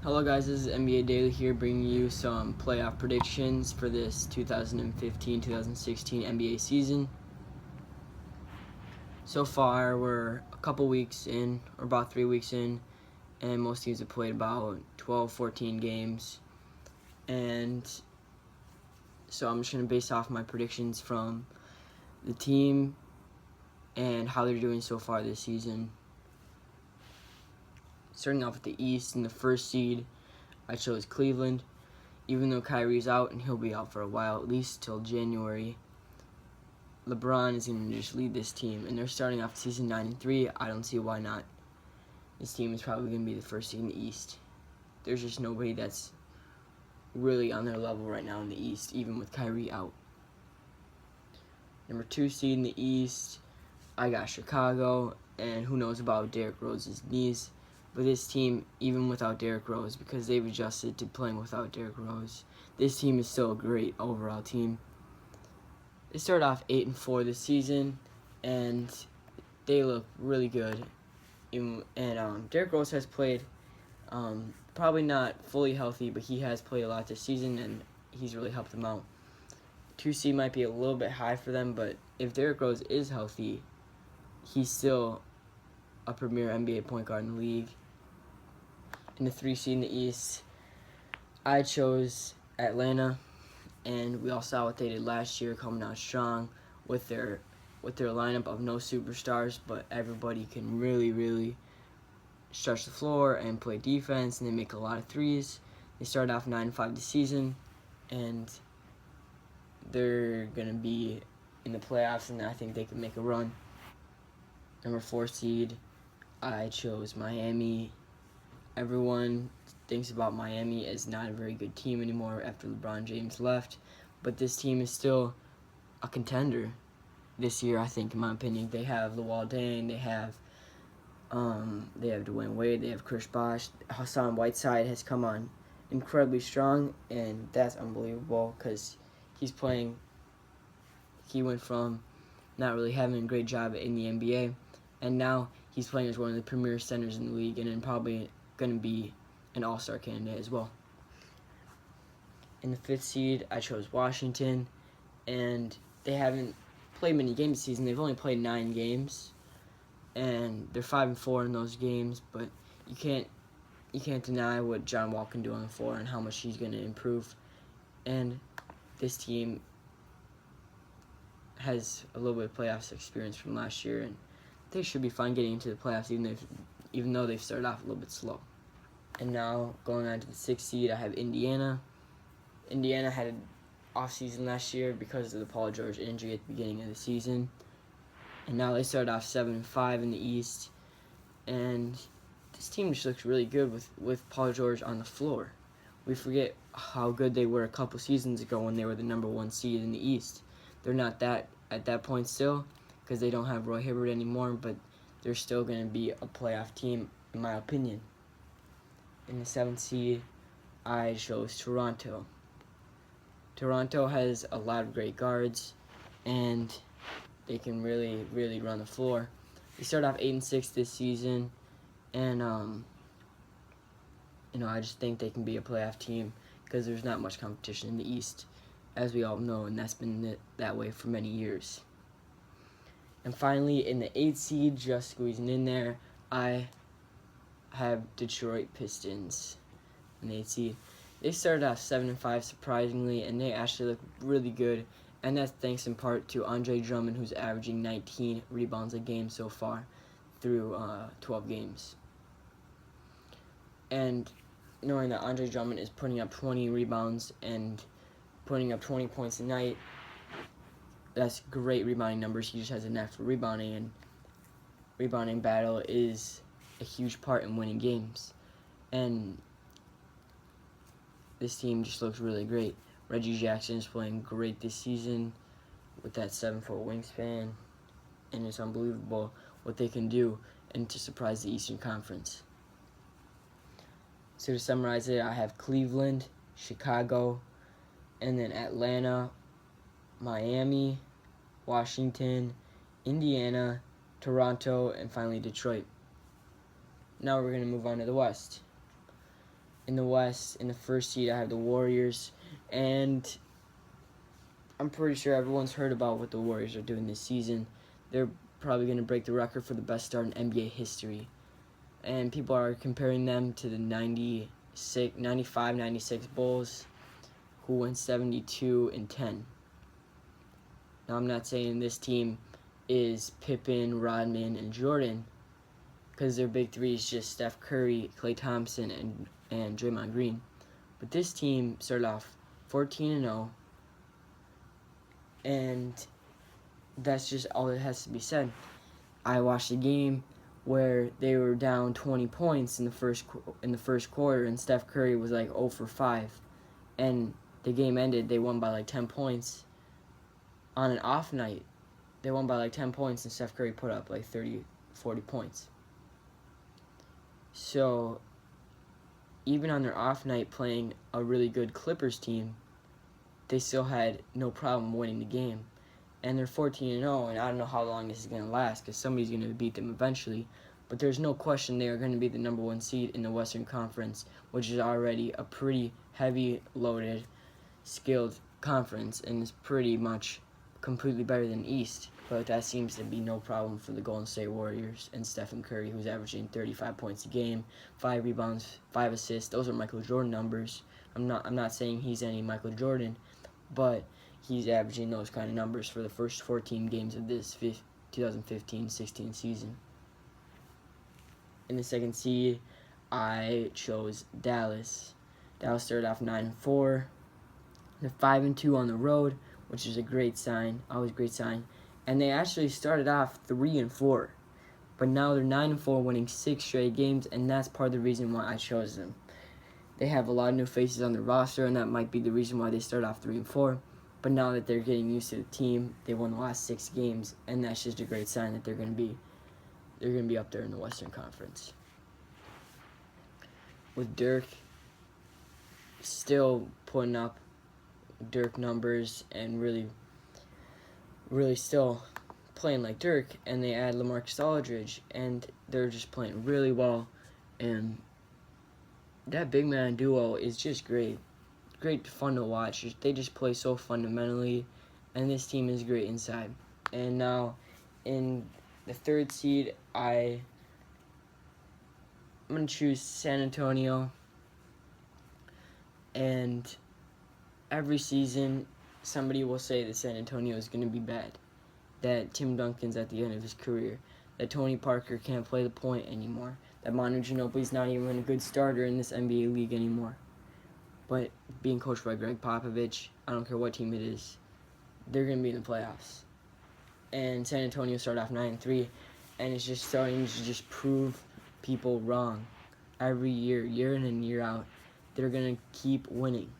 Hello guys, this is NBA Daily here bringing you some playoff predictions for this 2015-2016 NBA season. So far, we're a couple weeks in, or about 3 weeks in, and most teams have played about 12, 14 games. And so I'm just going to base off my predictions from the team and how they're doing so far this season. Starting off with the East, in the first seed, I chose Cleveland. Even though Kyrie's out, and he'll be out for a while, at least till January, LeBron is going to just lead this team, and they're starting off the season 9-3. I don't see why not. This team is probably going to be the first seed in the East. There's just nobody that's really on their level right now in the East, even with Kyrie out. Number 2 seed in the East, I got Chicago, and who knows about Derrick Rose's knees. But this team, even without Derrick Rose, because they've adjusted to playing without Derrick Rose, this team is still a great overall team. They started off 8-4 this season, and they look really good. And Derrick Rose has played, probably not fully healthy, but he has played a lot this season, and he's really helped them out. 2 seed might be a little bit high for them, but if Derrick Rose is healthy, he's still a premier NBA point guard in the league. In the 3 seed in the East, I chose Atlanta, and we all saw what they did last year, coming out strong with their lineup of no superstars, but everybody can really stretch the floor and play defense, and they make a lot of threes. They started off 9-5 this season, and they're going to be in the playoffs, and I think they can make a run. Number 4 seed, I chose Miami. Everyone thinks about Miami as not a very good team anymore after LeBron James left, but this team is still a contender this year, I think, in my opinion. They have Luol Deng, they have Dwayne Wade, they have Chris Bosh. Hassan Whiteside has come on incredibly strong, and that's unbelievable because he went from not really having a great job in the NBA, and now he's playing as one of the premier centers in the league, and then probably going to be an all-star candidate as well. In the 5th seed, I chose Washington, and they haven't played many games this season. They've only played 9 games, and they're 5-4 in those games, but you can't deny what John Wall can do on the floor and how much he's going to improve. And this team has a little bit of playoffs experience from last year, and they should be fine getting into the playoffs, even though they've started off a little bit slow. And now, going on to the 6th seed, I have Indiana. Indiana had an off-season last year because of the Paul George injury at the beginning of the season. And now they started off 7-5 in the East. And this team just looks really good with Paul George on the floor. We forget how good they were a couple seasons ago when they were the number 1 seed in the East. They're not that at that point still because they don't have Roy Hibbert anymore, but they're still going to be a playoff team, in my opinion. In the 7th seed, I chose Toronto. Toronto has a lot of great guards, and they can really run the floor. They started off 8-6 this season, and I just think they can be a playoff team because there's not much competition in the East, as we all know, and that's been that way for many years. And finally, in the 8th seed, just squeezing in there, I have Detroit Pistons in the 8th seed. They started off 7-5 surprisingly, and they actually look really good, and that's thanks in part to Andre Drummond, who's averaging 19 rebounds a game so far through 12 games. And knowing that Andre Drummond is putting up 20 rebounds and putting up 20 points a night, that's great rebounding numbers. He just has a knack for rebounding, and rebounding battle is a huge part in winning games. And this team just looks really great. Reggie Jackson is playing great this season with that 7-foot wingspan, and it's unbelievable what they can do and to surprise the Eastern Conference. So to summarize it, I have Cleveland, Chicago, and then Atlanta, Miami, Washington, Indiana, Toronto, and finally Detroit. Now we're going to move on to the West. In the West, in the first seed, I have the Warriors, and I'm pretty sure everyone's heard about what the Warriors are doing this season. They're probably going to break the record for the best start in NBA history. And people are comparing them to the 95-96 Bulls, who went 72-10. Now, I'm not saying this team is Pippen, Rodman, and Jordan, because their big three is just Steph Curry, Klay Thompson, and Draymond Green. But this team started off 14-0, and that's just all that has to be said. I watched a game where they were down 20 points in the first quarter, and Steph Curry was like 0 for 5, and the game ended. They won by like 10 points. On an off night, they won by like 10 points, and Steph Curry put up like 30, 40 points. So, even on their off night playing a really good Clippers team, they still had no problem winning the game. And they're 14-0, and I don't know how long this is going to last, because somebody's going to beat them eventually. But there's no question they are going to be the number one seed in the Western Conference, which is already a pretty heavy loaded, skilled conference, and is pretty much completely better than East. But that seems to be no problem for the Golden State Warriors and Stephen Curry, who's averaging 35 points a game, 5 rebounds, 5 assists. Those are Michael Jordan numbers. I'm not saying he's any Michael Jordan, but he's averaging those kind of numbers for the first 14 games of this 2015-16 season. In the second seed, I chose Dallas. Dallas started off 9-4. They're 5-2 on the road, which is a great sign, always a great sign. And they actually started off 3-4, but now they're 9-4, winning 6 straight games, and that's part of the reason why I chose them. They have a lot of new faces on the roster, and that might be the reason why they start off 3-4. But now that they're getting used to the team, they won the last 6 games, and that's just a great sign that they're going to be up there in the Western Conference. With Dirk still putting up Dirk numbers and really still playing like Dirk, and they add LaMarcus Aldridge, and they're just playing really well, and that big man duo is just great fun to watch. They just play so fundamentally, and this team is great inside. And now in the third seed, I'm going to choose San Antonio, and every season somebody will say that San Antonio is going to be bad, that Tim Duncan's at the end of his career, that Tony Parker can't play the point anymore, that Manu Ginobili's not even a good starter in this NBA league anymore. But being coached by Greg Popovich, I don't care what team it is, they're going to be in the playoffs. And San Antonio started off 9-3, and it's just starting to just prove people wrong. Every year in and year out, they're going to keep winning.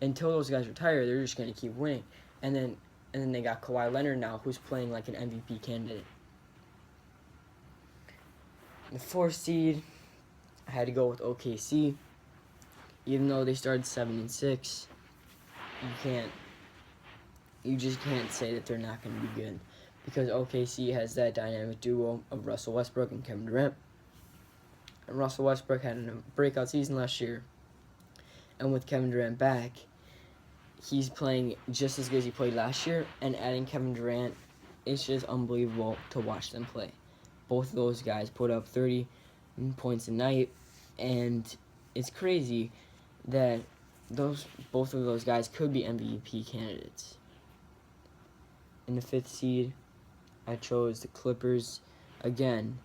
Until those guys retire, they're just going to keep winning. And then they got Kawhi Leonard now, who's playing like an MVP candidate. The fourth seed, I had to go with OKC. Even though they started 7-6, you just can't say that they're not going to be good, because OKC has that dynamic duo of Russell Westbrook and Kevin Durant. And Russell Westbrook had a breakout season last year, and with Kevin Durant back, he's playing just as good as he played last year, and adding Kevin Durant, it's just unbelievable to watch them play. Both of those guys put up 30 points a night, and it's crazy that both of those guys could be MVP candidates. In the fifth seed, I chose the Clippers. Again,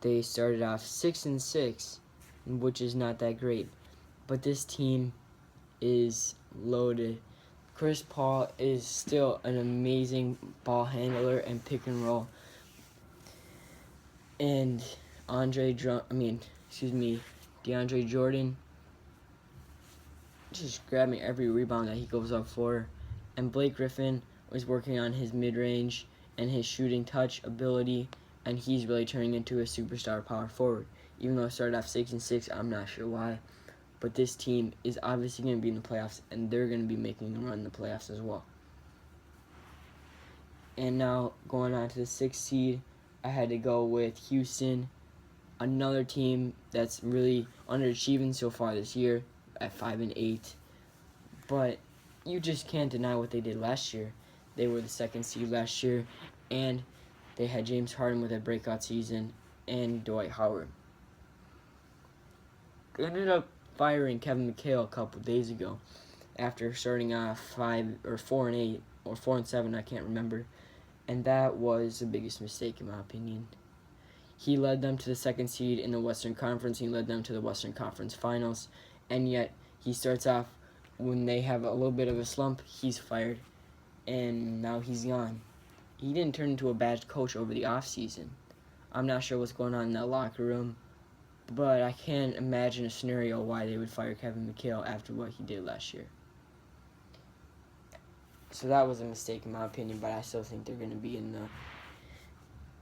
they started off 6-6, which is not that great, but this team is loaded. Chris Paul is still an amazing ball handler and pick and roll. And DeAndre Jordan just grabbing every rebound that he goes up for. And Blake Griffin was working on his mid-range and his shooting touch ability, and he's really turning into a superstar power forward. Even though it started off 6-6, I'm not sure why. But this team is obviously going to be in the playoffs, and they're going to be making a run in the playoffs as well. And now, going on to the sixth seed, I had to go with Houston. another team that's really underachieving so far this year at 5-8. But you just can't deny what they did last year. They were the second seed last year, and they had James Harden with a breakout season and Dwight Howard. They ended up firing Kevin McHale a couple days ago after starting off 4-8 or 4-7, I can't remember, and that was the biggest mistake in my opinion. He led them to the second seed in the Western Conference. He led them to the Western Conference Finals, and yet he starts off when they have a little bit of a slump. He's fired, and now he's gone. He didn't turn into a bad coach over the offseason. I'm not sure what's going on in that locker room, but I can't imagine a scenario why they would fire Kevin McHale after what he did last year. So that was a mistake in my opinion, but I still think they're going to be in the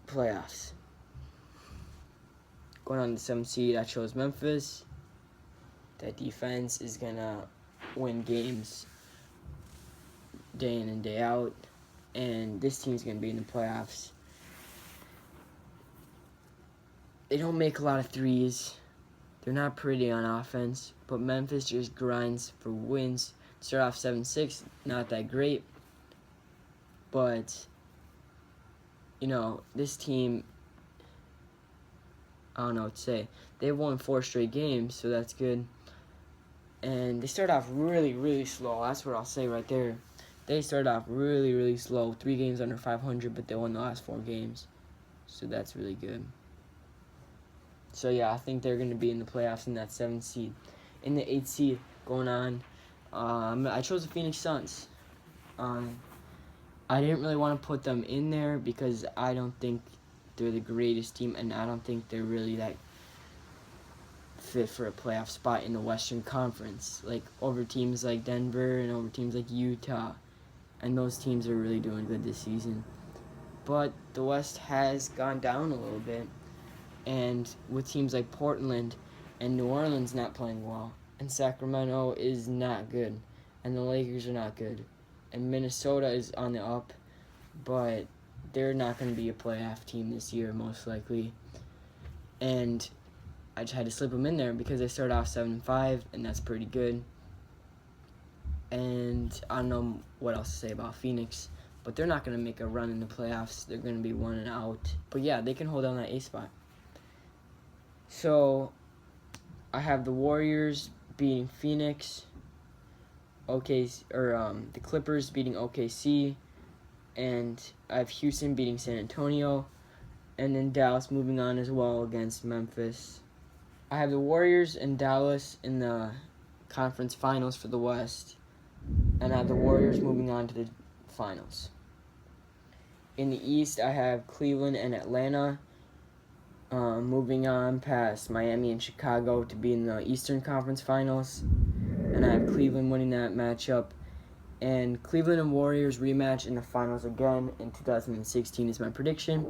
playoffs. Going on the 7th seed, I chose Memphis. That defense is going to win games day in and day out, and this team's going to be in the playoffs. They don't make a lot of threes. They're not pretty on offense, but Memphis just grinds for wins. Start off 7-6, not that great, but this team, I don't know what to say. They won 4 straight games, so that's good. And they start off really, really slow. That's what I'll say right there. They started off really, really slow. 3 games under 500, but they won the last 4 games. So that's really good. So, yeah, I think they're going to be in the playoffs in that 7th seed. In the 8th seed, going on, I chose the Phoenix Suns. I didn't really want to put them in there because I don't think they're the greatest team, and I don't think they're really that fit for a playoff spot in the Western Conference, like over teams like Denver and over teams like Utah, and those teams are really doing good this season. But the West has gone down a little bit, and with teams like Portland and New Orleans not playing well, and Sacramento is not good, and the Lakers are not good, and Minnesota is on the up, but they're not going to be a playoff team this year most likely. And I just had to slip them in there because they started off 7-5, and that's pretty good. And I don't know what else to say about Phoenix, but they're not going to make a run in the playoffs. They're going to be 1-out. But yeah, they can hold down that A spot. So I have the Warriors beating Phoenix, the Clippers beating OKC, and I have Houston beating San Antonio, and then Dallas moving on as well against Memphis. I have the Warriors and Dallas in the conference finals for the West, and I have the Warriors moving on to the finals. In the East, I have Cleveland and Atlanta moving on past Miami and Chicago to be in the Eastern Conference Finals, and I have Cleveland winning that matchup. And Cleveland and Warriors rematch in the finals again in 2016 is my prediction.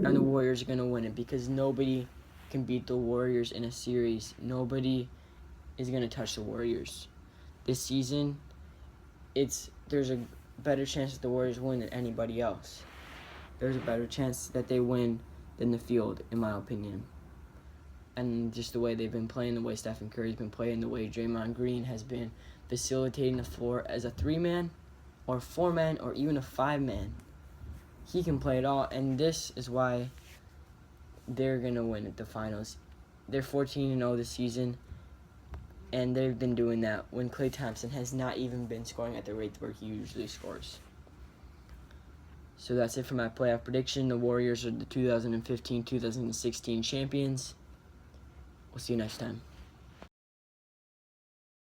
And the Warriors are going to win it because nobody can beat the Warriors in a series. Nobody is going to touch the Warriors. This season, there's a better chance that the Warriors win than anybody else. There's a better chance that they win than the field, in my opinion. And just the way they've been playing, the way Stephen Curry's been playing, the way Draymond Green has been facilitating the floor as a 3-man or 4-man or even a 5-man. He can play it all, and this is why they're going to win at the finals. They're 14-0 this season, and they've been doing that when Klay Thompson has not even been scoring at the rate where he usually scores. So that's it for my playoff prediction. The Warriors are the 2015-2016 champions. We'll see you next time.